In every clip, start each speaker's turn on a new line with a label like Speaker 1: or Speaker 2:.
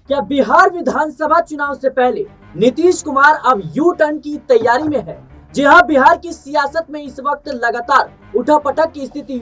Speaker 1: क्या बिहार विधानसभा चुनाव से पहले नीतीश कुमार अब यू टर्न की तैयारी में है? जी हाँ, बिहार की सियासत में इस वक्त लगातार उठापटक की स्थिति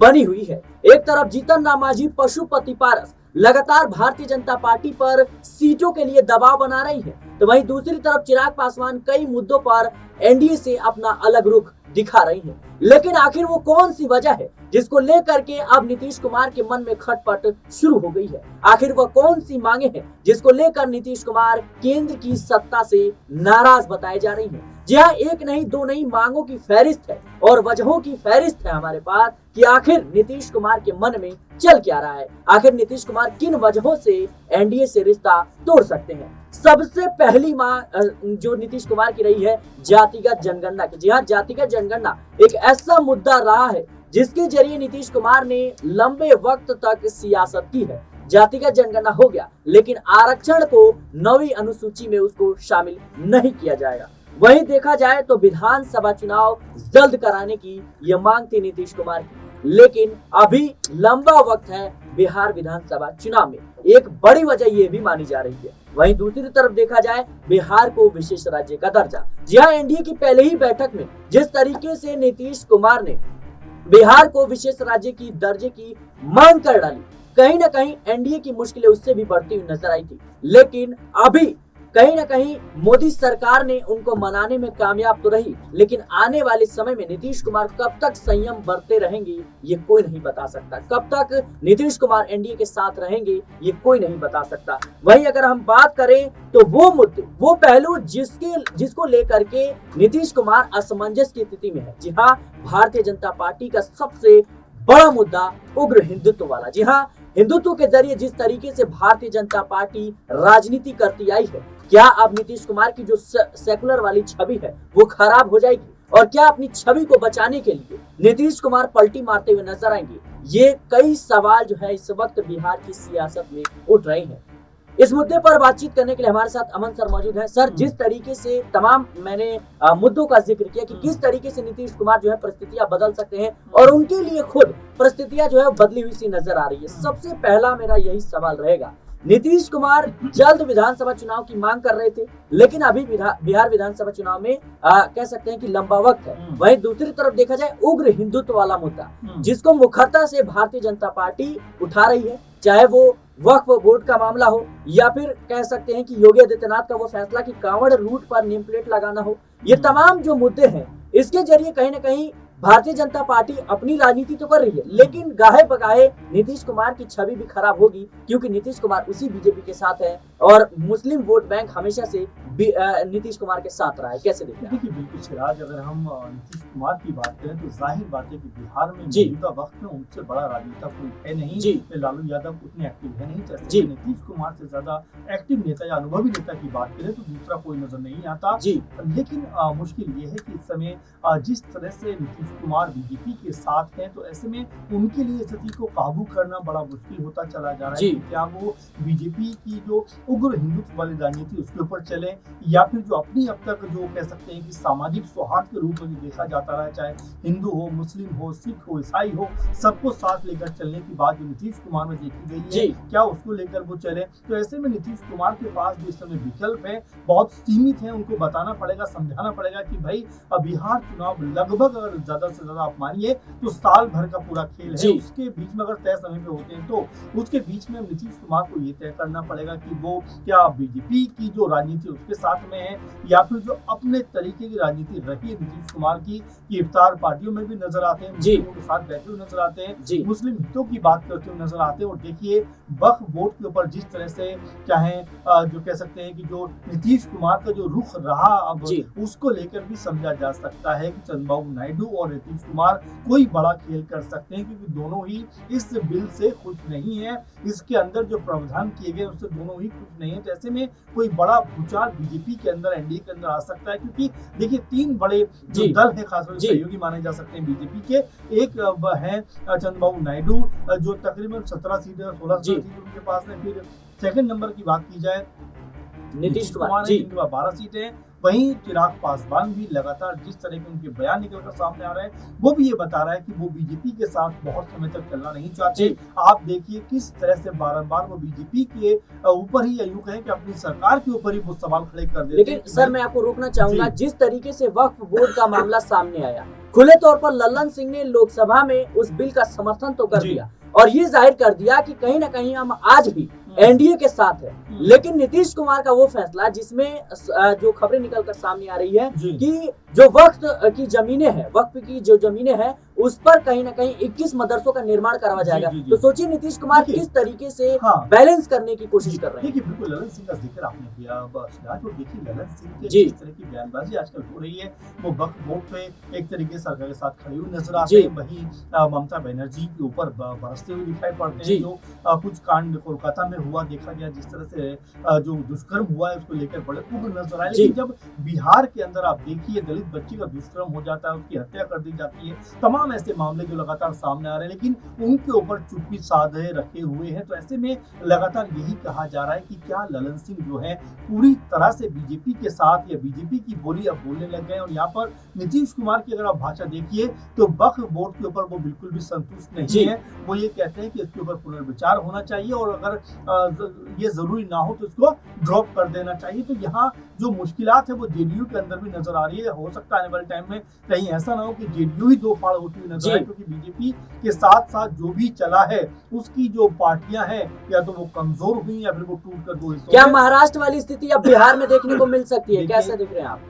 Speaker 1: बनी हुई है। एक तरफ जीतन राम मांझी पशुपति पारस लगातार भारतीय जनता पार्टी पर सीटों के लिए दबाव बना रही है, तो वहीं दूसरी तरफ चिराग पासवान कई मुद्दों पर एनडीए से अपना अलग रुख दिखा रही है। लेकिन आखिर वो कौन सी वजह है जिसको लेकर के अब नीतीश कुमार के मन में खटपट शुरू हो गई है? आखिर वह कौन सी मांगे हैं जिसको लेकर नीतीश कुमार केंद्र की सत्ता से नाराज बताए जा रही हैं? जी हाँ, एक नहीं दो नहीं मांगों की फहरिस्त है और वजहों की फहरिस्त है हमारे पास कि आखिर नीतीश कुमार के मन में चल क्या रहा है। आखिर नीतीश कुमार किन वजहों से एनडीए से रिश्ता तोड़ सकते हैं? सबसे पहली मांग जो नीतीश कुमार की रही है जातिगत जनगणना की। जी हाँ, जातिगत जनगणना एक ऐसा मुद्दा रहा है जिसके जरिए नीतीश कुमार ने लंबे वक्त तक सियासत की है। जातिगत जनगणना हो गया, लेकिन आरक्षण को 9वीं अनुसूची में उसको शामिल नहीं किया जाएगा। वहीं देखा जाए तो विधानसभा चुनाव जल्द कराने की यह मांग थी नीतीश कुमार की, लेकिन अभी लंबा वक्त है बिहार विधानसभा चुनाव में। एक बड़ी वजह यह भी मानी जा रही है। वहीं दूसरी तरफ देखा जाए बिहार को विशेष राज्य का दर्जा। जी हाँ, एनडीए की पहले ही बैठक में जिस तरीके से नीतीश कुमार ने बिहार को विशेष राज्य की दर्जे की मांग कर डाली, कहीं ना कहीं एनडीए की मुश्किलें उससे भी बढ़ती हुई नजर आई थी। लेकिन अभी कहीं ना कहीं मोदी सरकार ने उनको मनाने में कामयाब तो रही, लेकिन आने वाले समय में नीतीश कुमार कब तक संयम बरते रहेंगे ये कोई नहीं बता सकता। कब तक नीतीश कुमार एनडीए के साथ रहेंगे ये कोई नहीं बता सकता। वहीं अगर हम बात करें तो वो मुद्दे, वो पहलू जिसको लेकर के नीतीश कुमार असमंजस की स्थिति में है। जी हाँ, भारतीय जनता पार्टी का सबसे बड़ा मुद्दा उग्र हिंदुत्व वाला। जी हाँ, हिंदुत्व के जरिए जिस तरीके से भारतीय जनता पार्टी राजनीति करती आई है, क्या अब नीतीश कुमार की जो सेकुलर वाली छवि है वो खराब हो जाएगी? और क्या अपनी छवि को बचाने के लिए नीतीश कुमार पलटी मारते हुए नजर आएंगे? ये कई सवाल जो है इस वक्त बिहार की सियासत में उठ रहे हैं। इस मुद्दे पर बातचीत करने के लिए हमारे साथ अमन सर मौजूद हैं। सर, जिस तरीके से तमाम मैंने मुद्दों का जिक्र किया कि किस तरीके से नीतीश कुमार जो है परिस्थितियां बदल सकते हैं और उनके लिए खुद परिस्थितियां जो है बदली हुई सी नजर आ रही है। सबसे पहला मेरा यही सवाल रहेगा, नीतीश कुमार जल्द विधानसभा चुनाव की मांग कर रहे थे, लेकिन अभी बिहार विधानसभा चुनाव में कह सकते हैं कि लंबा वक्त है। वहीं दूसरी तरफ देखा जाए उग्र हिंदुत्व वाला मुद्दा जिसको मुखरता से भारतीय जनता पार्टी उठा रही है, चाहे वो वक्फ बोर्ड का मामला हो या फिर कह सकते हैं कि योगी आदित्यनाथ का वो फैसला कि कांवड़ रूट पर नेम प्लेट लगाना हो। ये तमाम जो मुद्दे हैं इसके जरिए कहीं ना कहीं भारतीय जनता पार्टी अपनी राजनीति तो कर रही है, लेकिन गाहे बगाहे नीतीश कुमार की छवि भी खराब होगी, क्योंकि नीतीश कुमार उसी बीजेपी के साथ है और मुस्लिम वोट बैंक हमेशा से नीतीश कुमार के साथ रहा है। कैसे देखते हैं?
Speaker 2: देखिए, बिल्कुल सिराज, अगर हम नीतीश कुमार की बात करें तो जाहिर बात है कि बिहार में मौजूदा वक्त में उनसे बड़ा राजनेता कोई है नहीं। लालू यादव उतने एक्टिव है नहीं, जैसे नीतीश कुमार से ज्यादा एक्टिव नेता या अनुभवी नेता की बात करें तो दूसरा कोई नजर नहीं आता। लेकिन मुश्किल ये है कि इस समय जिस तरह से नीतीश कुमार बीजेपी के साथ हैं, तो ऐसे में उनके लिए स्थिति को काबू करना बड़ा मुश्किल होता चला जा रहा है। क्या वो बीजेपी की जो उग्र हिंदुत्व वाली राजनीति उसके ऊपर चले, या फिर जो अपनी अब तक जो कह सकते हैं कि सामाजिक सौहार्द के रूप में देखा जाता रहा, चाहे हिंदू हो, मुस्लिम हो, सिख हो, ईसाई हो, सबको साथ लेकर चलने की बात जो नीतीश कुमार में देखी गई है, क्या उसको लेकर वो चले? तो ऐसे में नीतीश कुमार के पास जो इस समय विकल्प है बहुत सीमित है। उनको बताना पड़ेगा, समझाना पड़ेगा कि भाई बिहार चुनाव लगभग अगर ज्यादा से ज्यादा आप मानिए तो साल भर का पूरा खेल है। उसके बीच में अगर तय समय पे होते हैं तो उसके बीच में नीतीश कुमार को ये तय करना पड़ेगा कि वो क्या बीजेपी की जो राजनीति उसके साथ में है, या फिर जो अपने तरीके की राजनीति रही है नीतीश कुमार की इफ्तार पार्टियों में भी नजर आते हैं, मुस्लिमों के साथ बैठे हुए नजर आते हैं, मुस्लिम हितों की बात करते हुए नजर आते हैं। और देखिए, वक्फ बोर्ड के ऊपर जिस तरह से चाहे जो कह सकते हैं कि जो नीतीश कुमार का जो रुख रहा अब उसको लेकर भी समझा जा सकता है कि चंद्रबाबू नायडू और नीतीश कुमार कोई बड़ा खेल कर सकते हैं, क्योंकि दोनों ही इस बिल से खुश नहीं है। इसके अंदर जो प्रावधान किए गए उससे दोनों ही खुश नहीं है। तो ऐसे में कोई बड़ा भूचाल बीजेपी के अंदर, एनडीए के अंदर आ सकता है, क्योंकि देखिए 3 बड़े जो दल है खासतौर से सहयोगी माने जा सकते हैं बीजेपी के। एक है चंद्रबाबू नायडू जो तकरीबन 17 सीटें 16 सीटें उनके पास है। फिर सेकंड नंबर की बात की जाए नीतीश कुमार 12 सीटें, वहीं चिराग पासवान भी लगातार जिस तरह के उनके बयान निकलकर सामने आ रहे हैं वो भी ये बता रहा है कि वो बीजेपी के साथ बहुत समय तक चलना नहीं चाहते। आप देखिए किस तरह से बारंबार वो बीजेपी के ऊपर ही, या यूं कहें कि अपनी सरकार के ऊपर ही वो सवाल खड़े कर देते हैं।
Speaker 1: लेकिन सर मैं आपको रोकना चाहूंगा, जिस तरीके से वक्फ बोर्ड का मामला सामने आया, खुले तौर पर लल्लन सिंह ने लोकसभा में उस बिल का समर्थन तो कर दिया और ये जाहिर कर दिया कि कहीं ना कहीं हम आज भी एनडीए के साथ है। लेकिन नीतीश कुमार का वो फैसला जिसमें जो खबरें निकलकर सामने आ रही है कि जो वक्फ की जमीनें हैं, वक्फ की जो जमीनें हैं उस पर कहीं ना कहीं 21 मदरसों का निर्माण करवा जाएगा। तो सोचिए नीतीश कुमार किस तरीके से बैलेंस करने की कोशिश कर रहे हैं।
Speaker 2: देखिए बिल्कुल ललन सिंह का जिक्र आपने किया, और देखिए ललन सिंह की जिस तरह की बयानबाजी आजकल हो रही है वो वक्फ बोर्ड पे एक तरीके से सरकार के साथ खड़ी हुई नजर आते हैं। वहीं ममता बनर्जी के ऊपर बरसते हुए दिखाई पड़ते हैं। जो कुछ कांड कोलकाता में हुआ देखा गया, जिस तरह से जो दुष्कर्म हुआ है उसको लेकर बड़े उग्र नजर आए। लेकिन जब बिहार के अंदर आप देखिए दलित बच्ची का दुष्कर्म हो जाता है, उसकी हत्या कर दी जाती है, तमाम ऐसे मामले जो लगातार सामने आ रहे हैं, लेकिन उनके ऊपर चुप्पी साधे रखे हुए हैं। तो ऐसे में लगातार यही कहा जा रहा है कि क्या ललन सिंह जो है पूरी तरह से बीजेपी के साथ या बीजेपी की बोली अब बोलने लग गए। और यहाँ पर नीतीश कुमार की अगर आप भाषा देखिए तो वक्फ बोर्ड के ऊपर वो बिल्कुल भी संतुष्ट नहीं है। वो ये कहते हैं कि इसके ऊपर पुनर्विचार होना चाहिए और अगर ये जरूरी ना हो तो इसको ड्रॉप कर देना चाहिए। तो यहाँ जो मुश्किलात है वो जेडीयू के अंदर भी नजर आ रही है। हो सकता है आने वाले टाइम में कहीं ऐसा ना हो कि जेडीयू ही दो फाड़ होती हुई नजर आए, क्योंकि बीजेपी के साथ साथ जो भी चला है उसकी जो पार्टियां हैं या तो वो कमजोर हुई या फिर वो टूट कर दो हिस्सों।
Speaker 1: क्या महाराष्ट्र वाली स्थिति अब बिहार में देखने को मिल सकती है? कैसे देख रहे हैं आप?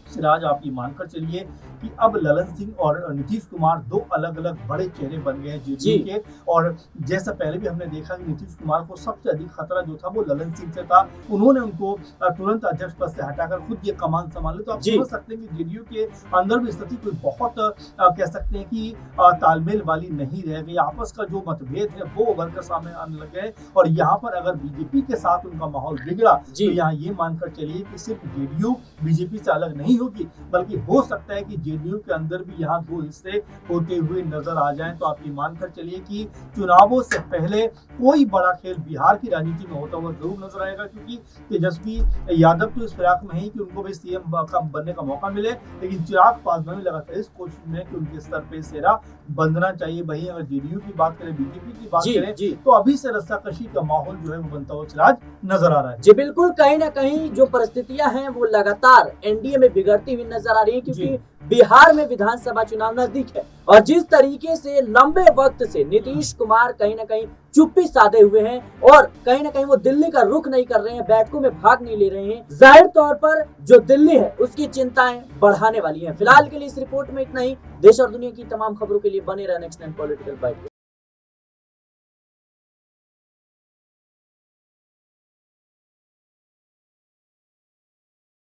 Speaker 2: सिराज आप ये मानकर चलिए कि अब ललन सिंह और नीतीश कुमार दो अलग अलग बड़े चेहरे बन गए हैं जेडीयू के। और जैसा पहले भी हमने देखा कि नीतीश कुमार को सबसे अधिक खतरा जो था वो ललन सिंह से था। उन्होंने उनको तुरंत अध्यक्ष पद से हटाकर खुद ये कमान संभाले। तो आप समझ सकते हैं कि जेडीयू के अंदर भी स्थिति कोई बहुत कह सकते हैं कि तालमेल वाली नहीं रह गई। आपस का जो मतभेद है वो उभर कर सामने आने लग गए। और यहाँ पर अगर बीजेपी के साथ उनका माहौल बिगड़ा तो यहाँ ये मानकर चलिए कि सिर्फ जेडीयू बीजेपी से अलग नहीं होगी, बल्कि हो सकता है कि जेडीयू के अंदर भी यहाँ दो हिस्से होते हुए नजर आ जाएं। तो आप ये मानकर चलिए कि चुनावों से पहले कोई बड़ा खेल बिहार की राजनीति में होता हुआ जरूर नजर आएगा, क्योंकि तेजस्वी यादव तो इस फिराक में है कि उनको भी सीएम बनने का मौका मिले, लेकिन चिराग पासवान भी लगातार इस कोशिश में कि उनके सर पे सेरा बंधना चाहिए। वहीं अगर जेडीयू की बात करें, बीजेपी की बात करें तो अभी से रस्साकशी का माहौल जो है वो बनता हुआ चिराग नजर आ रहा है।
Speaker 1: जी बिल्कुल, कहीं ना कहीं जो परिस्थितियां हैं वो लगातार एनडीए में बिगड़ती हुई नजर आ रही है, क्योंकि बिहार में विधानसभा चुनाव नजदीक है। और जिस तरीके से लंबे वक्त से नीतीश कुमार कहीं ना कहीं चुप्पी साधे हुए हैं और कहीं ना कहीं वो दिल्ली का रुख नहीं कर रहे हैं, बैठकों में भाग नहीं ले रहे हैं, जाहिर तौर पर जो दिल्ली है उसकी चिंताएं बढ़ाने वाली हैं। फिलहाल के लिए इस रिपोर्ट में इतना ही। देश और दुनिया की तमाम खबरों के लिए बने रहना नेक्स्ट टाइम पॉलिटिकल बाइट।